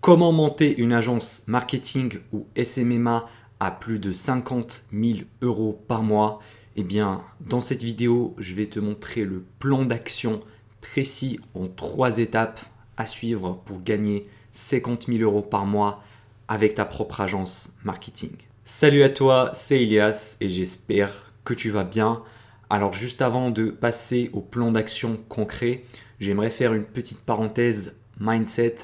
Comment monter une agence marketing ou SMMA à plus de 50 000 euros par mois? Eh bien, dans cette vidéo, je vais te montrer le plan d'action précis en 3 étapes à suivre pour gagner 50 000 euros par mois avec ta propre agence marketing. Salut à toi, c'est Elias et j'espère que tu vas bien. Alors juste avant de passer au plan d'action concret, j'aimerais faire une petite parenthèse mindset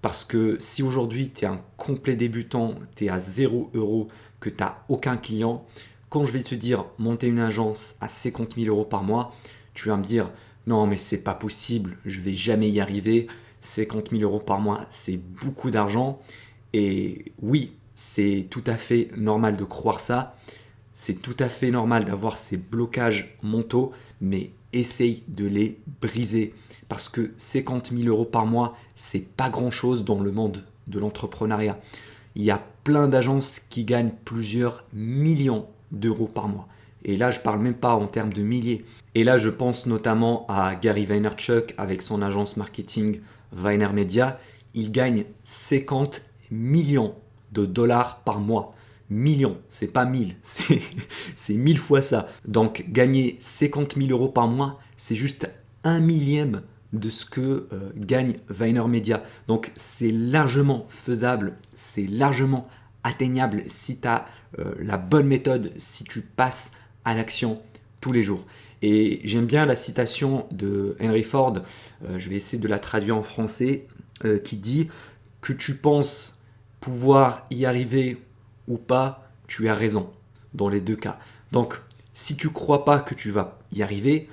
parce que si aujourd'hui tu es un complet débutant, tu es à 0 euros, que tu n'as aucun client, quand je vais te dire monter une agence à 50 000 euros par mois, tu vas me dire non mais c'est pas possible, je vais jamais y arriver, 50 000 euros par mois c'est beaucoup d'argent. Et oui, c'est tout à fait normal de croire ça, c'est tout à fait normal d'avoir ces blocages mentaux, mais essaye de les briser. Parce que 50 000 euros par mois, c'est pas grand chose dans le monde de l'entrepreneuriat. Il y a plein d'agences qui gagnent plusieurs millions d'euros par mois. Et là, je parle même pas en termes de milliers. Et là, je pense notamment à Gary Vaynerchuk avec son agence marketing VaynerMedia. Il gagne 50 millions de dollars par mois. Millions, c'est pas 1000, c'est 1000 fois ça. Donc gagner 50 000 euros par mois, c'est juste un millième de ce que gagne VaynerMedia. Donc c'est largement faisable, c'est largement atteignable si tu as la bonne méthode, si tu passes à l'action tous les jours. Et j'aime bien la citation de Henry Ford, je vais essayer de la traduire en français, qui dit que tu penses pouvoir y arriver ou pas, tu as raison dans les deux cas. Donc si tu crois pas que tu vas y arriver,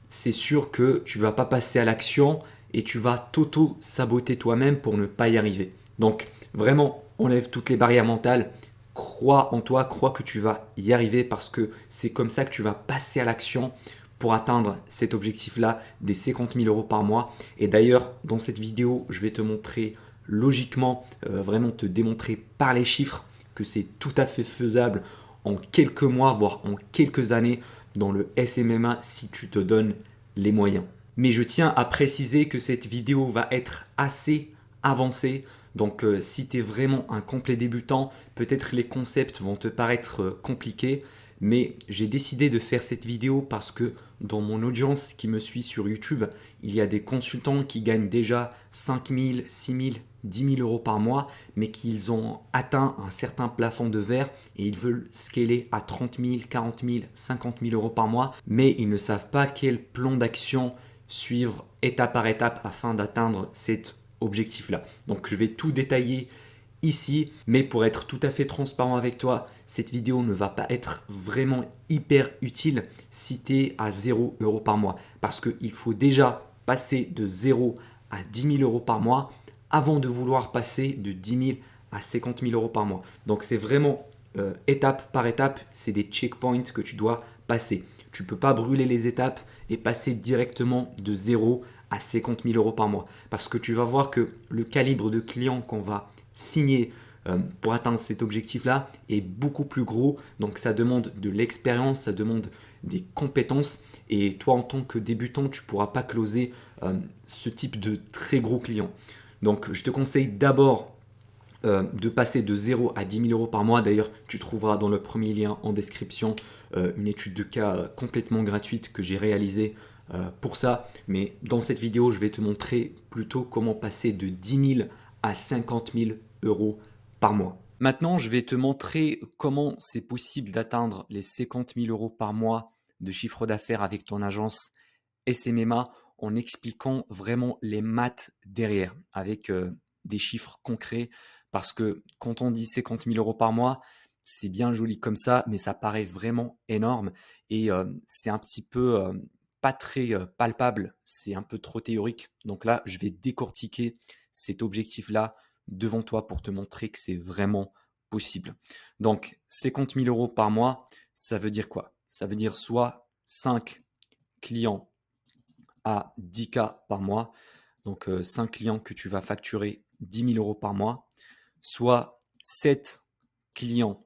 c'est sûr que tu vas pas passer à l'action et tu vas t'auto-saboter toi-même pour ne pas y arriver. Donc vraiment, enlève toutes les barrières mentales, crois en toi, crois que tu vas y arriver parce que c'est comme ça que tu vas passer à l'action pour atteindre cet objectif-là des 50 000 euros par mois. Et d'ailleurs, dans cette vidéo, je vais te montrer logiquement, vraiment te démontrer par les chiffres que c'est tout à fait faisable en quelques mois, voire en quelques années dans le SMMA si tu te donnes les moyens. Mais je tiens à préciser que cette vidéo va être assez avancée. Donc si tu es vraiment un complet débutant, peut-être les concepts vont te paraître compliqués, mais j'ai décidé de faire cette vidéo parce que dans mon audience qui me suit sur YouTube, il y a des consultants qui gagnent déjà 5 000, 6 000, 10 000 euros par mois, mais qu'ils ont atteint un certain plafond de verre et ils veulent scaler à 30 000, 40 000, 50 000 euros par mois, mais ils ne savent pas quel plan d'action suivre étape par étape afin d'atteindre cet objectif-là. Donc je vais tout détailler ici, mais pour être tout à fait transparent avec toi, cette vidéo ne va pas être vraiment hyper utile si tu es à 0 euros par mois. Parce qu'il faut déjà passer de 0 à 10 000 euros par mois avant de vouloir passer de 10 000 à 50 000 euros par mois. Donc c'est vraiment étape par étape, c'est des checkpoints que tu dois passer. Tu ne peux pas brûler les étapes et passer directement de 0 à 50 000 euros par mois. Parce que tu vas voir que le calibre de clients qu'on va signer pour atteindre cet objectif-là est beaucoup plus gros. Donc ça demande de l'expérience, ça demande des compétences. Et toi, en tant que débutant, tu ne pourras pas closer ce type de très gros clients. Donc je te conseille d'abord de passer de 0 à 10 000 euros par mois. D'ailleurs, tu trouveras dans le premier lien en description une étude de cas complètement gratuite que j'ai réalisée pour ça. Mais dans cette vidéo, je vais te montrer plutôt comment passer de 10 000 à 50 000 euros par mois. Maintenant, je vais te montrer comment c'est possible d'atteindre les 50 000 euros par mois de chiffre d'affaires avec ton agence SMMA en expliquant vraiment les maths derrière avec des chiffres concrets. Parce que quand on dit 50 000 euros par mois, c'est bien joli comme ça, mais ça paraît vraiment énorme et c'est un petit peu pas très palpable, c'est un peu trop théorique. Donc là, je vais décortiquer cet objectif-là devant toi pour te montrer que c'est vraiment possible. Donc, 50 000 euros par mois, ça veut dire quoi? Ça veut dire soit 5 clients à 10K par mois, donc 5 clients que tu vas facturer 10 000 euros par mois, soit 7 clients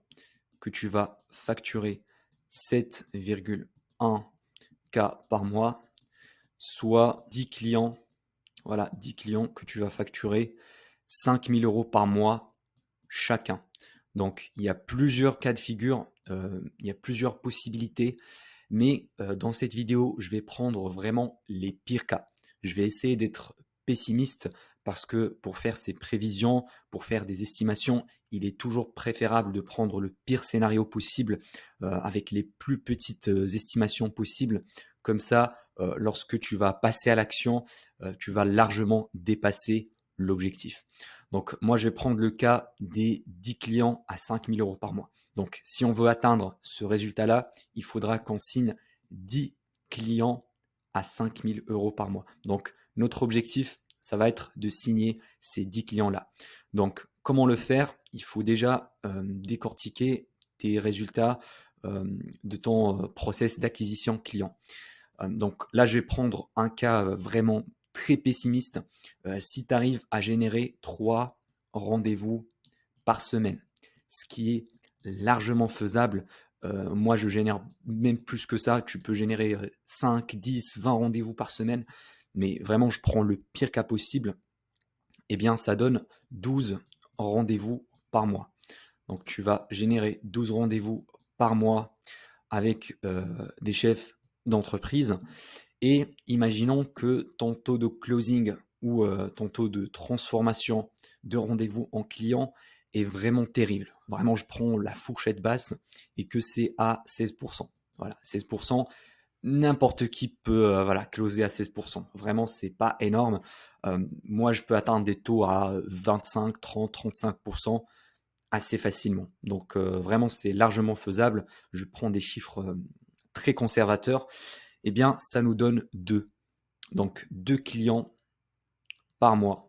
que tu vas facturer 7,1K par mois, soit 10 clients, voilà, 10 clients que tu vas facturer 5 000 € par mois chacun. Donc, il y a plusieurs cas de figure, il y a plusieurs possibilités, mais dans cette vidéo, je vais prendre vraiment les pires cas. Je vais essayer d'être pessimiste parce que pour faire ces prévisions, pour faire des estimations, il est toujours préférable de prendre le pire scénario possible avec les plus petites estimations possibles. Comme ça, lorsque tu vas passer à l'action, tu vas largement dépasser l'objectif. Donc moi, je vais prendre le cas des 10 clients à 5 000 € par mois. Donc si on veut atteindre ce résultat-là, il faudra qu'on signe 10 clients à 5 000 € par mois. Donc notre objectif, ça va être de signer ces 10 clients-là. Donc comment le faire? Il faut déjà décortiquer tes résultats de ton process d'acquisition client. Donc là, je vais prendre un cas vraiment très pessimiste. Si tu arrives à générer 3 rendez-vous par semaine, ce qui est largement faisable. Moi, je génère même plus que ça. Tu peux générer 5, 10, 20 rendez-vous par semaine. Mais vraiment, je prends le pire cas possible. Eh bien, ça donne 12 rendez-vous par mois. Donc, tu vas générer 12 rendez-vous par mois avec des chefs d'entreprise. Et imaginons que ton taux de closing ou ton taux de transformation de rendez-vous en client est vraiment terrible. Vraiment, je prends la fourchette basse et que c'est à 16%. Voilà, 16%, n'importe qui peut closer à 16%. Vraiment, c'est pas énorme. Moi, je peux atteindre des taux à 25, 30, 35% assez facilement. Donc vraiment, c'est largement faisable. Je prends des chiffres très conservateurs. Eh bien, ça nous donne 2. Donc 2 clients par mois.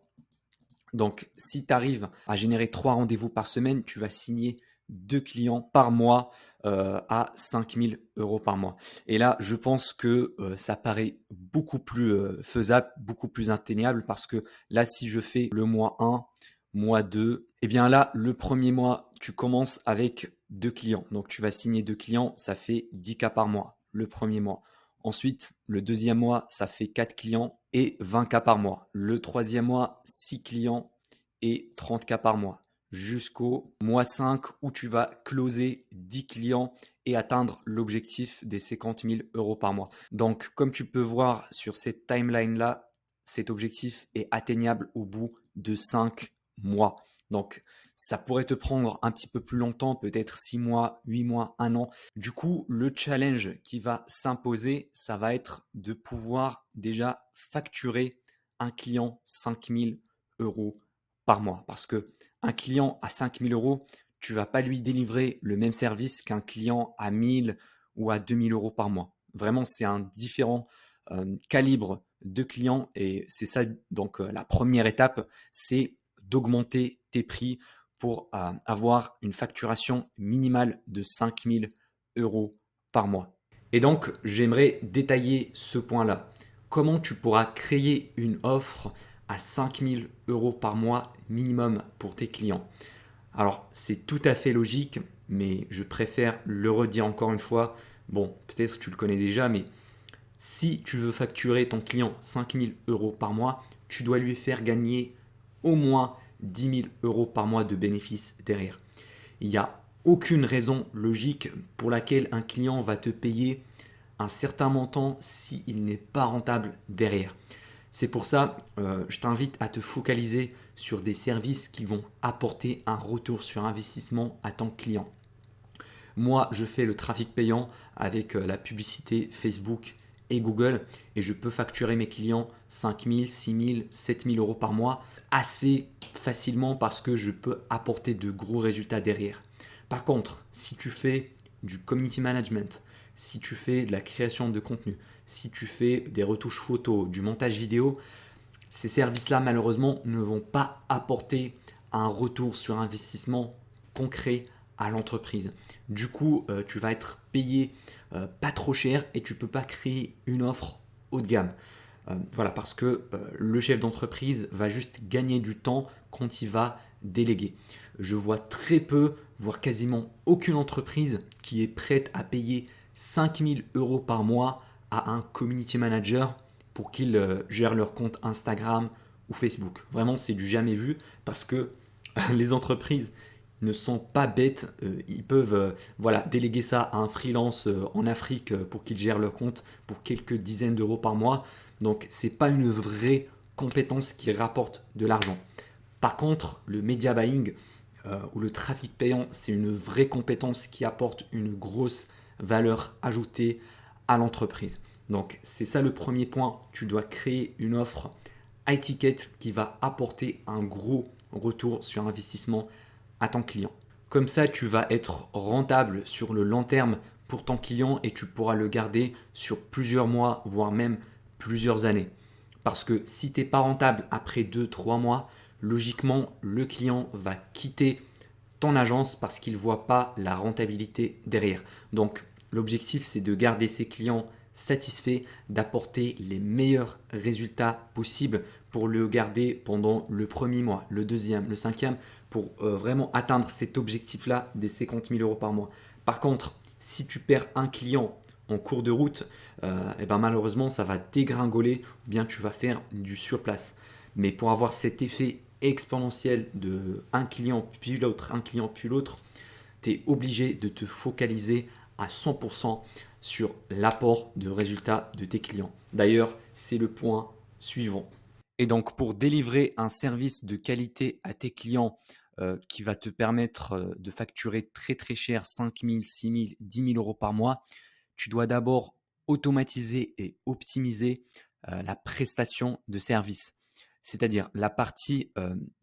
Donc si tu arrives à générer 3 rendez-vous par semaine, tu vas signer 2 clients par mois à 5 000 € par mois. Et là, je pense que ça paraît beaucoup plus faisable, beaucoup plus atteignable parce que là, si je fais le mois 1, mois 2, eh bien là, le premier mois, tu commences avec 2 clients. Donc tu vas signer 2 clients, ça fait 10 cas par mois, le premier mois. Ensuite, le deuxième mois, ça fait 4 clients et 20 cas par mois. Le troisième mois, 6 clients et 30 cas par mois. Jusqu'au mois 5 où tu vas closer 10 clients et atteindre l'objectif des 50 000 € par mois. Donc, comme tu peux voir sur cette timeline-là, cet objectif est atteignable au bout de 5 mois. Donc, ça pourrait te prendre un petit peu plus longtemps, peut-être 6 mois, 8 mois, 1 an. Du coup, le challenge qui va s'imposer, ça va être de pouvoir déjà facturer un client 5 000 € par mois. Parce que un client à 5 000 €, tu vas pas lui délivrer le même service qu'un client à 1 000 ou à 2 000 € par mois. Vraiment, c'est un différent calibre de clients et c'est ça donc la première étape, c'est d'augmenter tes prix pour avoir une facturation minimale de 5 000 € par mois. Et donc, j'aimerais détailler ce point-là. Comment tu pourras créer une offre à 5 000 € par mois minimum pour tes clients? Alors, c'est tout à fait logique, mais je préfère le redire encore une fois. Bon, peut-être tu le connais déjà, mais si tu veux facturer ton client 5 000 € par mois, tu dois lui faire gagner au moins 10 000 € par mois de bénéfices derrière. Il n'y a aucune raison logique pour laquelle un client va te payer un certain montant s'il n'est pas rentable derrière. C'est pour ça, je t'invite à te focaliser sur des services qui vont apporter un retour sur investissement à ton client. Moi, je fais le trafic payant avec la publicité Facebook et Google et je peux facturer mes clients 5 000, 6 000, 7 000 € par mois assez facilement parce que je peux apporter de gros résultats derrière. Par contre, si tu fais du community management, si tu fais de la création de contenu, si tu fais des retouches photos, du montage vidéo, ces services-là malheureusement ne vont pas apporter un retour sur investissement concret à l'entreprise. Du coup, tu vas être payé pas trop cher et tu ne peux pas créer une offre haut de gamme. Voilà, parce que le chef d'entreprise va juste gagner du temps quand il va déléguer. Je vois très peu, voire quasiment aucune entreprise qui est prête à payer 5 000 € par mois à un community manager pour qu'il gère leur compte Instagram ou Facebook. Vraiment, c'est du jamais vu parce que les entreprises ne sont pas bêtes. Ils peuvent voilà, déléguer ça à un freelance en Afrique pour qu'il gère leur compte pour quelques dizaines d'euros par mois. Donc, c'est pas une vraie compétence qui rapporte de l'argent. Par contre, le media buying ou le trafic payant, c'est une vraie compétence qui apporte une grosse valeur ajoutée à l'entreprise. Donc, c'est ça le premier point. Tu dois créer une offre high ticket qui va apporter un gros retour sur investissement à ton client. Comme ça, tu vas être rentable sur le long terme pour ton client et tu pourras le garder sur plusieurs mois, voire même plusieurs années. Parce que si tu n'es pas rentable après 2, 3 mois, logiquement, le client va quitter ton agence parce qu'il ne voit pas la rentabilité derrière. Donc, l'objectif, c'est de garder ses clients satisfaits, d'apporter les meilleurs résultats possibles pour le garder pendant le premier mois, le deuxième, le cinquième, pour vraiment atteindre cet objectif-là des 50 000 euros par mois. Par contre, si tu perds un client en cours de route, et ben malheureusement, ça va dégringoler ou bien tu vas faire du surplace. Mais pour avoir cet effet exponentiel de un client puis l'autre, un client puis l'autre, tu es obligé de te focaliser à 100% sur l'apport de résultats de tes clients. D'ailleurs, c'est le point suivant. Et donc, pour délivrer un service de qualité à tes clients qui va te permettre de facturer très très cher, 5 000, 6 000, 10 000 euros par mois, tu dois d'abord automatiser et optimiser la prestation de service. C'est-à-dire la partie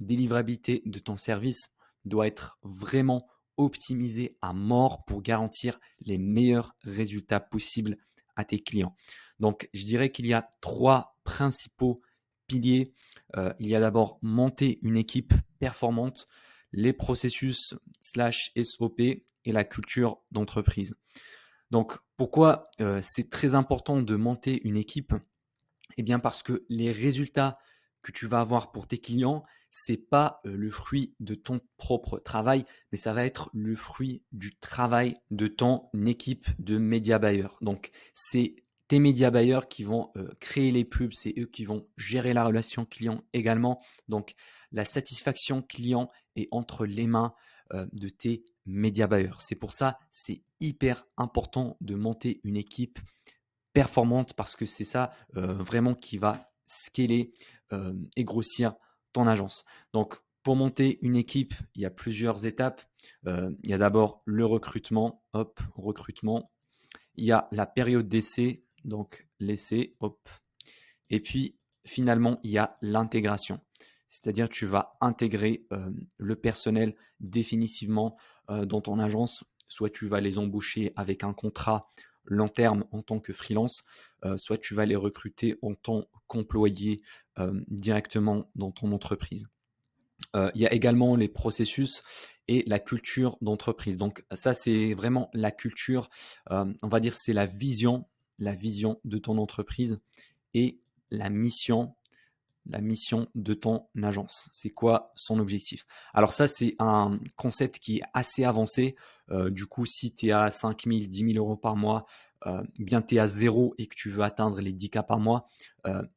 délivrabilité de ton service doit être vraiment optimisée à mort pour garantir les meilleurs résultats possibles à tes clients. Donc, je dirais qu'il y a trois principaux piliers. Il y a d'abord monter une équipe performante, les processus slash SOP et la culture d'entreprise. Donc, pourquoi c'est très important de monter une équipe? Eh bien, parce que les résultats que tu vas avoir pour tes clients, c'est pas le fruit de ton propre travail, mais ça va être le fruit du travail de ton équipe de média buyers. Donc, c'est tes média buyers qui vont créer les pubs, c'est eux qui vont gérer la relation client également. Donc, la satisfaction client est entre les mains de tes média buyers. C'est pour ça, c'est hyper important de monter une équipe performante parce que c'est ça vraiment qui va scaler et grossir ton agence. Donc, pour monter une équipe, il y a plusieurs étapes. Il y a d'abord le recrutement, hop, recrutement. Il y a la période d'essai, donc l'essai, hop. Et puis, finalement, il y a l'intégration. C'est-à-dire, tu vas intégrer le personnel définitivement dans ton agence. Soit tu vas les embaucher avec un contrat long terme en tant que freelance, soit tu vas les recruter en tant qu'employé directement dans ton entreprise. Il y a également les processus et la culture d'entreprise. Donc ça, c'est vraiment la culture, on va dire, c'est la vision de ton entreprise et la mission de ton agence. C'est quoi son objectif? Alors ça, c'est un concept qui est assez avancé. Du coup, si tu es à 5 000, 10 000 euros par mois, bien tu es à zéro et que tu veux atteindre les 10 cas par mois,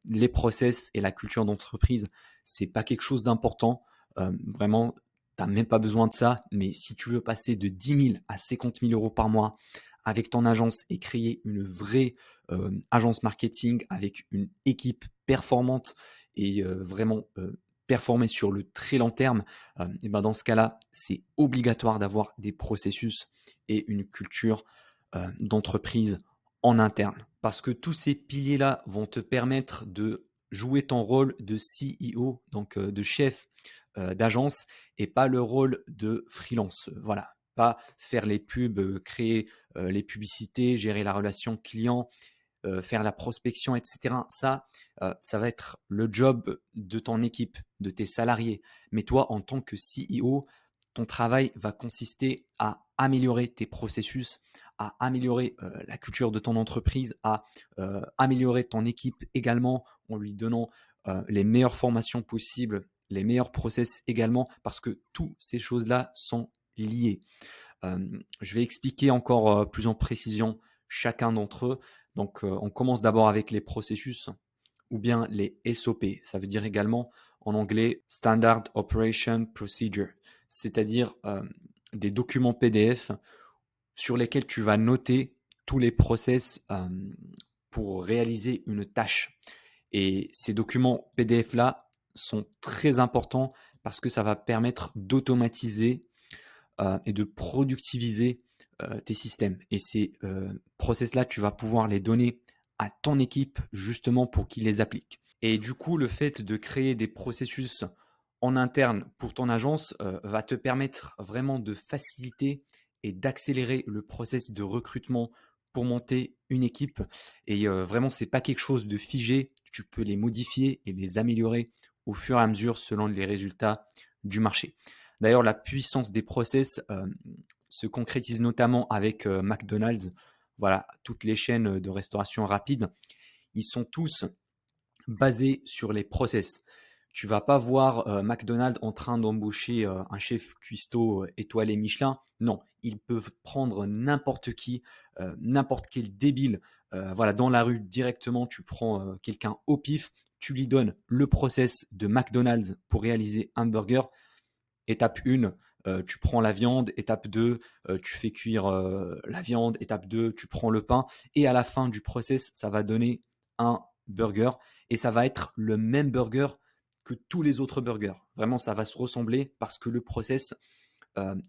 les process et la culture d'entreprise, c'est pas quelque chose d'important. Vraiment, tu n'as même pas besoin de ça. Mais si tu veux passer de 10 000 à 50 000 euros par mois avec ton agence et créer une vraie agence marketing avec une équipe performante et vraiment performer sur le très long terme, et ben dans ce cas-là, c'est obligatoire d'avoir des processus et une culture d'entreprise en interne. Parce que tous ces piliers-là vont te permettre de jouer ton rôle de CEO, donc de chef d'agence, et pas le rôle de freelance. Voilà, pas faire les pubs, créer les publicités, gérer la relation client, faire la prospection, etc. Ça va être le job de ton équipe, de tes salariés. Mais toi, en tant que CEO, ton travail va consister à améliorer tes processus, à améliorer la culture de ton entreprise, à améliorer ton équipe également en lui donnant les meilleures formations possibles, les meilleurs process également, parce que toutes ces choses-là sont liées. Je vais expliquer encore plus en précision chacun d'entre eux. Donc, on commence d'abord avec les processus. ou bien les SOP. Ça veut dire également en anglais Standard Operation Procedure, c'est-à-dire des documents PDF sur lesquels tu vas noter tous les process pour réaliser une tâche. Et ces documents PDF-là sont très importants parce que ça va permettre d'automatiser et de productiviser tes systèmes. Et ces process-là, tu vas pouvoir les donner à ton équipe justement pour qu'ils les appliquent. Et du coup, le fait de créer des processus en interne pour ton agence va te permettre vraiment de faciliter et d'accélérer le process de recrutement pour monter une équipe. Et vraiment, c'est pas quelque chose de figé. Tu peux les modifier et les améliorer au fur et à mesure selon les résultats du marché. D'ailleurs, la puissance des process se concrétise notamment avec McDonald's. Voilà, toutes les chaînes de restauration rapide, ils sont tous basés sur les process. Tu vas pas voir McDonald's en train d'embaucher un chef cuistot étoilé Michelin. Non, ils peuvent prendre n'importe qui, n'importe quel débile. Voilà, dans la rue directement, tu prends quelqu'un au pif, tu lui donnes le process de McDonald's pour réaliser un burger. Étape 1, tu prends la viande. Étape 2, tu fais cuire la viande. Étape 2, tu prends le pain. Et à la fin du process, ça va donner un burger. Et ça va être le même burger que tous les autres burgers. Vraiment, ça va se ressembler parce que le process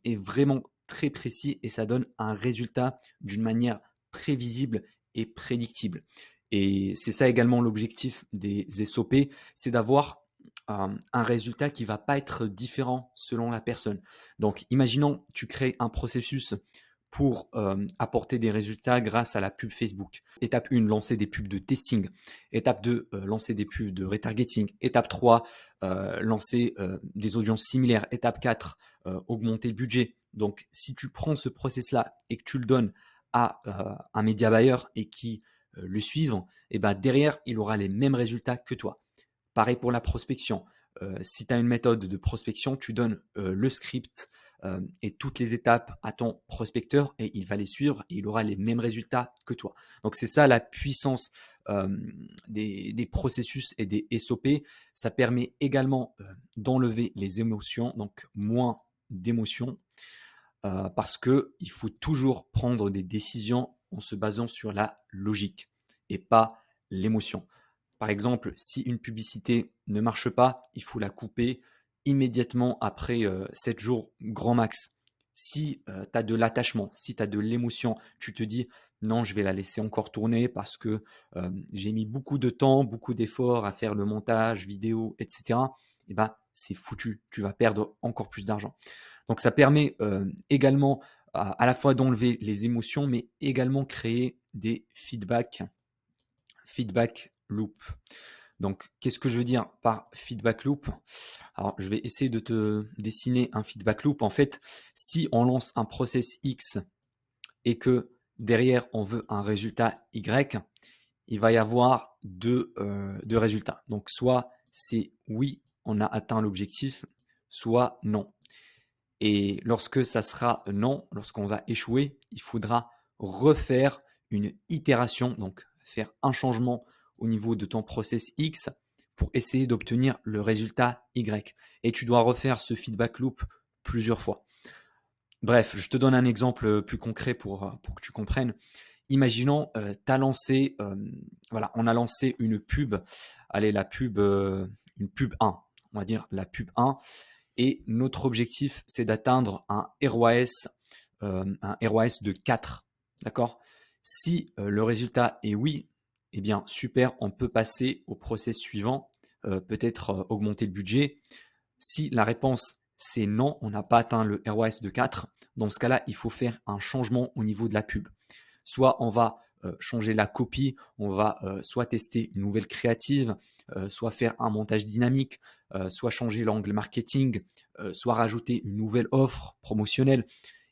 est vraiment très précis et ça donne un résultat d'une manière prévisible et prédictible. Et c'est ça également l'objectif des SOP, c'est d'avoir un résultat qui va pas être différent selon la personne. Donc, imaginons, tu crées un processus pour apporter des résultats grâce à la pub Facebook. Étape 1, lancer des pubs de testing. Étape 2, lancer des pubs de retargeting. Étape 3, lancer des audiences similaires. Étape 4, augmenter le budget. Donc, si tu prends ce process-là et que tu le donnes à un média buyer et qui le suivent, et ben derrière, il aura les mêmes résultats que toi. Pareil pour la prospection. Si tu as une méthode de prospection, tu donnes le script et toutes les étapes à ton prospecteur et il va les suivre et il aura les mêmes résultats que toi. Donc c'est ça la puissance des processus et des SOP. Ça permet également d'enlever les émotions, donc moins d'émotions, parce que il faut toujours prendre des décisions en se basant sur la logique et pas l'émotion. Par exemple, si une publicité ne marche pas, il faut la couper immédiatement après 7 jours grand max. Si tu as de l'attachement, si tu as de l'émotion, tu te dis non, je vais la laisser encore tourner parce que j'ai mis beaucoup de temps, beaucoup d'efforts à faire le montage, vidéo, etc. Et ben, c'est foutu. Tu vas perdre encore plus d'argent. Donc, ça permet également à la fois d'enlever les émotions, mais également créer des feedback loop. Donc, qu'est-ce que je veux dire par feedback loop? Alors, je vais essayer de te dessiner un feedback loop. En fait, si on lance un process X et que derrière, on veut un résultat Y, il va y avoir deux résultats. Donc, soit c'est oui, on a atteint l'objectif, soit non. Et lorsque ça sera non, lorsqu'on va échouer, il faudra refaire une itération, donc faire un changement au niveau de ton process X pour essayer d'obtenir le résultat Y. Et tu dois refaire ce feedback loop plusieurs fois. Bref, je te donne un exemple plus concret pour que tu comprennes. Imaginons, tu as lancé, voilà, on a lancé une pub, allez, une pub 1, on va dire la pub 1, et notre objectif, c'est d'atteindre un ROAS de 4. D'accord? Si le résultat est oui, eh bien super, on peut passer au process suivant, peut-être augmenter le budget. Si la réponse c'est non, on n'a pas atteint le ROAS de 4, dans ce cas-là, il faut faire un changement au niveau de la pub. Soit on va changer la copie, on va soit tester une nouvelle créative, soit faire un montage dynamique, soit changer l'angle marketing, soit rajouter une nouvelle offre promotionnelle.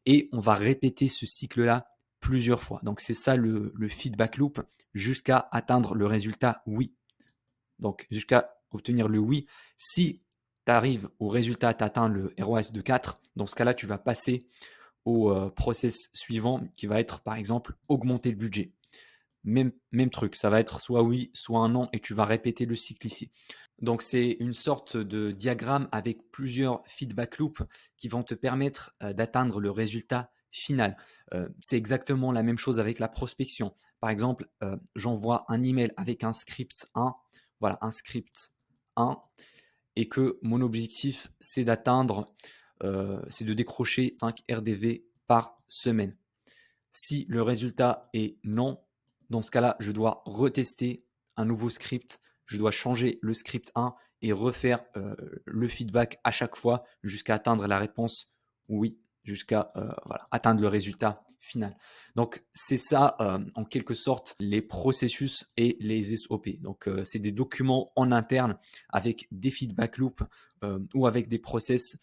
Et on va répéter ce cycle-là plusieurs fois. Donc c'est ça le feedback loop jusqu'à atteindre le résultat oui. Donc jusqu'à obtenir le oui. Si tu arrives au résultat, tu atteins le ROAS de 4, dans ce cas-là, tu vas passer au process suivant qui va être par exemple augmenter le budget. même truc. Ça va être soit oui, soit un non et tu vas répéter le cycle ici. Donc, c'est une sorte de diagramme avec plusieurs feedback loops qui vont te permettre d'atteindre le résultat final. C'est exactement la même chose avec la prospection. Par exemple, j'envoie un email avec un script 1, voilà, un script 1, et que mon objectif, c'est c'est de décrocher 5 RDV par semaine. Si le résultat est non, dans ce cas-là, je dois retester un nouveau script. Je dois changer le script 1 et refaire le feedback à chaque fois jusqu'à atteindre la réponse oui, jusqu'à voilà, atteindre le résultat final. Donc, c'est ça, en quelque sorte, les processus et les SOP. Donc, c'est des documents en interne avec des feedback loops ou avec des process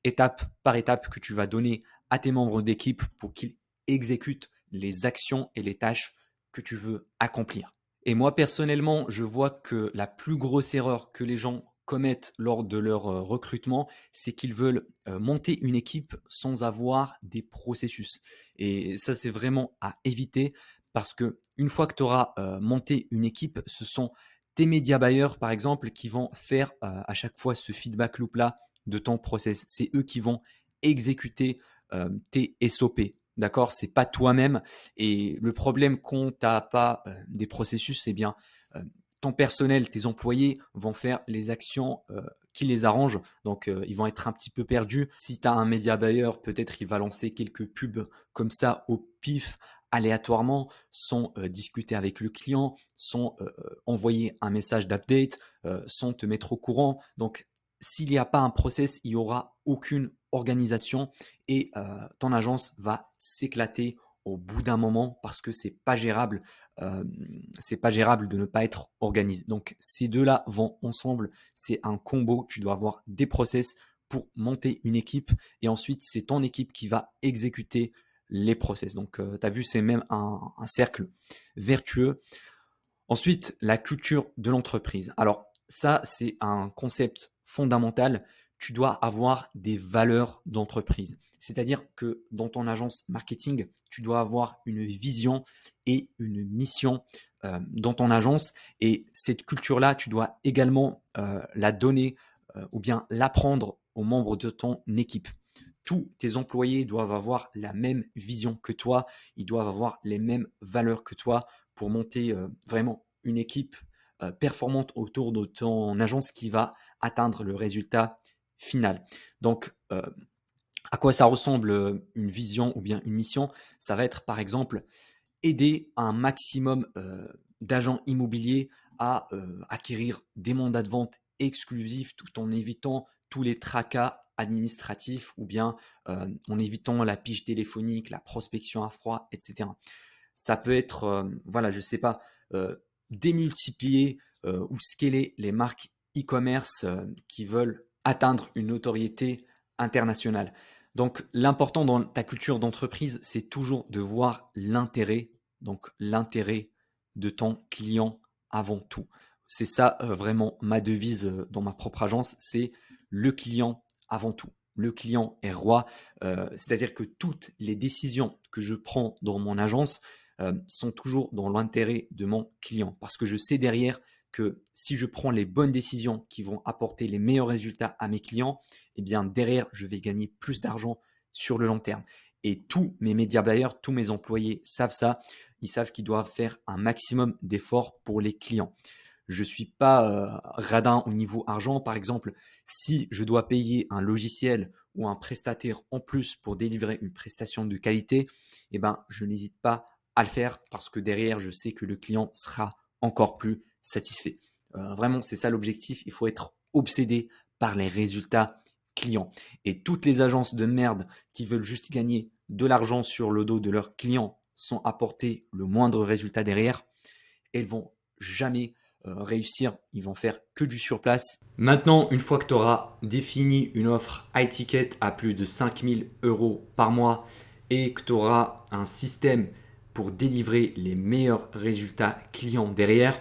étape par étape que tu vas donner à tes membres d'équipe pour qu'ils exécutent les actions et les tâches que tu veux accomplir. Et moi, personnellement, je vois que la plus grosse erreur que les gens commettent lors de leur recrutement, c'est qu'ils veulent monter une équipe sans avoir des processus. Et ça, c'est vraiment à éviter parce que une fois que tu auras monté une équipe, ce sont tes média buyers, par exemple, qui vont faire à chaque fois ce feedback loop-là de ton process. C'est eux qui vont exécuter tes SOP. D'accord, c'est pas toi-même. Et le problème quand tu n'as pas des processus, c'est bien ton personnel, tes employés vont faire les actions qui les arrangent. Donc, ils vont être un petit peu perdus. Si tu as un média buyer, peut-être il va lancer quelques pubs comme ça au pif, aléatoirement, sans discuter avec le client, sans envoyer un message d'update, sans te mettre au courant. Donc, s'il n'y a pas un process, il n'y aura aucune organisation et ton agence va s'éclater au bout d'un moment parce que c'est pas gérable. C'est pas gérable de ne pas être organisé. Donc ces deux-là vont ensemble. C'est un combo. Tu dois avoir des process pour monter une équipe et ensuite c'est ton équipe qui va exécuter les process. Donc tu as vu, c'est même un cercle vertueux. Ensuite, la culture de l'entreprise. Alors ça, c'est un concept fondamental. Tu dois avoir des valeurs d'entreprise. C'est-à-dire que dans ton agence marketing, tu dois avoir une vision et une mission dans ton agence. Et cette culture-là, tu dois également la donner ou bien l'apprendre aux membres de ton équipe. Tous tes employés doivent avoir la même vision que toi. Ils doivent avoir les mêmes valeurs que toi pour monter vraiment une équipe performante autour de ton agence qui va atteindre le résultat final. Donc, à quoi ça ressemble une vision ou bien une mission? Ça va être par exemple aider un maximum d'agents immobiliers à acquérir des mandats de vente exclusifs tout en évitant tous les tracas administratifs ou bien en évitant la pige téléphonique, la prospection à froid, etc. Ça peut être, voilà, je sais pas, démultiplier ou scaler les marques e-commerce qui veulent atteindre une notoriété internationale. Donc, l'important dans ta culture d'entreprise, c'est toujours de voir l'intérêt, donc l'intérêt de ton client avant tout. C'est ça vraiment ma devise dans ma propre agence, c'est le client avant tout. Le client est roi, c'est-à-dire que toutes les décisions que je prends dans mon agence sont toujours dans l'intérêt de mon client parce que je sais derrière que si je prends les bonnes décisions qui vont apporter les meilleurs résultats à mes clients, eh bien derrière, je vais gagner plus d'argent sur le long terme. Et tous mes médias buyers, tous mes employés savent ça. Ils savent qu'ils doivent faire un maximum d'efforts pour les clients. Je suis pas radin au niveau argent. Par exemple, si je dois payer un logiciel ou un prestataire en plus pour délivrer une prestation de qualité, eh ben, je n'hésite pas à le faire parce que derrière, je sais que le client sera encore plus satisfait. Vraiment, c'est ça l'objectif. Il faut être obsédé par les résultats clients. Et toutes les agences de merde qui veulent juste gagner de l'argent sur le dos de leurs clients sans apporter le moindre résultat derrière, elles vont jamais réussir. Ils vont faire que du surplace. Maintenant, une fois que tu auras défini une offre high ticket à plus de 5000 euros par mois et que tu auras un système pour délivrer les meilleurs résultats clients derrière,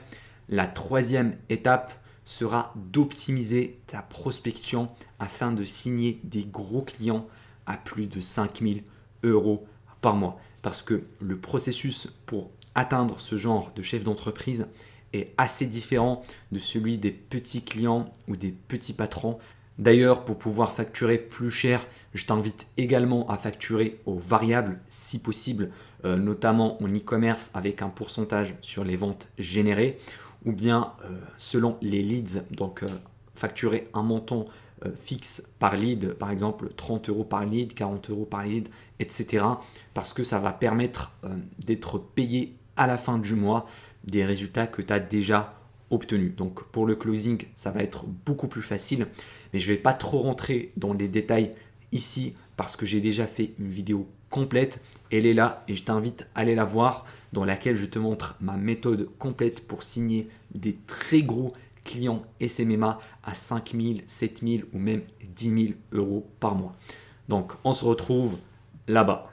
la troisième étape sera d'optimiser ta prospection afin de signer des gros clients à plus de 5000 euros par mois. Parce que le processus pour atteindre ce genre de chef d'entreprise est assez différent de celui des petits clients ou des petits patrons. D'ailleurs, pour pouvoir facturer plus cher, je t'invite également à facturer aux variables si possible, notamment en e-commerce avec un pourcentage sur les ventes générées ou bien selon les leads, donc facturer un montant fixe par lead, par exemple 30 euros par lead, 40 euros par lead, etc. Parce que ça va permettre d'être payé à la fin du mois des résultats que tu as déjà obtenus. Donc pour le closing, ça va être beaucoup plus facile, mais je ne vais pas trop rentrer dans les détails ici parce que j'ai déjà fait une vidéo complète. Elle est là et je t'invite à aller la voir, dans laquelle je te montre ma méthode complète pour signer des très gros clients SMMA à 5 000, 7 000 ou même 10 000 euros par mois. Donc on se retrouve là-bas.